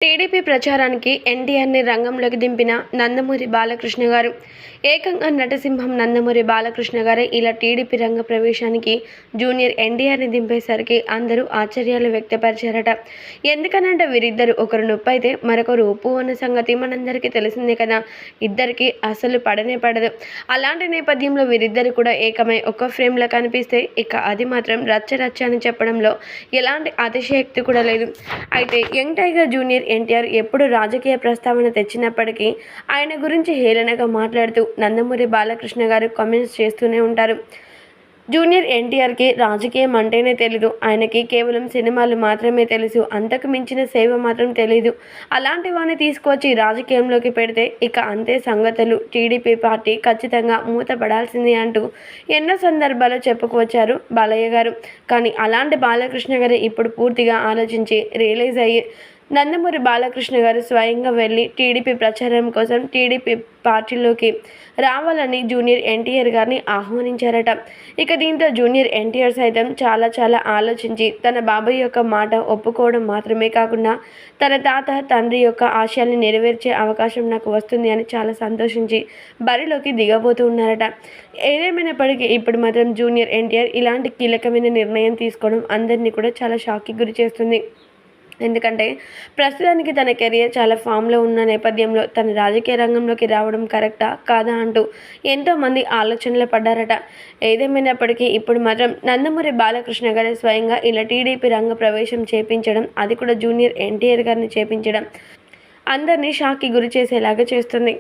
TDP ప్రచారానికి ఎన్టీఆర్ని రంగంలోకి దింపిన నందమూరి బాలకృష్ణ గారు. ఏకంగా నటసింహం నందమూరి బాలకృష్ణ గారే ఇలా టీడీపీ రంగ ప్రవేశానికి జూనియర్ ఎన్టీఆర్ని దింపేసరికి అందరూ ఆశ్చర్యాలు వ్యక్తపరిచారట. ఎందుకనంటే వీరిద్దరు ఒకరు నొప్పి అయితే మరొకరు ఉప్పు అన్న సంగతి మనందరికీ తెలిసిందే కదా. ఇద్దరికి అసలు పడనే పడదు. అలాంటి నేపథ్యంలో వీరిద్దరు కూడా ఏకమై ఒక ఫ్రేమ్లో కనిపిస్తే ఇక అది మాత్రం రచ్చ రచ్చ అని చెప్పడంలో ఎలాంటి అతిశయోక్తి కూడా లేదు. అయితే యంగ్ టైగర్ జూనియర్ ఎన్టీఆర్ ఎప్పుడు రాజకీయ ప్రస్తావన తెచ్చినప్పటికీ ఆయన గురించి హేళనగా మాట్లాడుతూ నందమూరి బాలకృష్ణ గారు కామెంట్స్ చేస్తూనే ఉంటారు. జూనియర్ ఎన్టీఆర్కి రాజకీయం అంటేనే తెలీదు, ఆయనకి కేవలం సినిమాలు మాత్రమే తెలుసు, అంతకు మించిన సేవ మాత్రం తెలీదు. అలాంటి వాడిని తీసుకొచ్చి రాజకీయంలోకి పెడితే ఇక అంతే సంగతులు, టీడీపీ పార్టీ ఖచ్చితంగా మూతపడాల్సింది అంటూ ఎన్నో సందర్భాల్లో చెప్పుకొచ్చారు బాలయ్య గారు. కానీ అలాంటి బాలకృష్ణ గారు ఇప్పుడు పూర్తిగా ఆలోచించి రియలైజ్ అయ్యి నందమూరి బాలకృష్ణ గారు స్వయంగా వెళ్ళి టీడీపీ ప్రచారం కోసం టీడీపీ పార్టీలోకి రావాలని జూనియర్ ఎన్టీఆర్ గారిని ఆహ్వానించారట. ఇక దీంతో జూనియర్ ఎన్టీఆర్ సైతం చాలా ఆలోచించి తన బాబాయ్ యొక్క మాట ఒప్పుకోవడం మాత్రమే కాకుండా తన తాత తండ్రి యొక్క ఆశయాల్ని నెరవేర్చే అవకాశం నాకు వస్తుంది అని చాలా సంతోషించి బరిలోకి దిగబోతూ ఉన్నారట. ఏదేమైనప్పటికీ ఇప్పుడు మాత్రం జూనియర్ ఎన్టీఆర్ ఇలాంటి కీలకమైన నిర్ణయం తీసుకోవడం అందరినీ కూడా చాలా షాక్కి గురి చేస్తుంది. ఎందుకంటే ప్రస్తుతానికి తన కెరియర్ చాలా ఫామ్లో ఉన్న నేపథ్యంలో తన రాజకీయ రంగంలోకి రావడం కరెక్టా కాదా అంటూ ఎంతోమంది ఆలోచనలు పడ్డారట. ఏదేమైనప్పటికీ ఇప్పుడు మాత్రం నందమూరి బాలకృష్ణ గారు స్వయంగా ఇలా టీడీపీ రంగ ప్రవేశం చేపించడం, అది కూడా జూనియర్ ఎన్టీఆర్ గారిని చేపించడం అందరినీ షాక్కి గురి చేసేలాగా చేస్తుంది.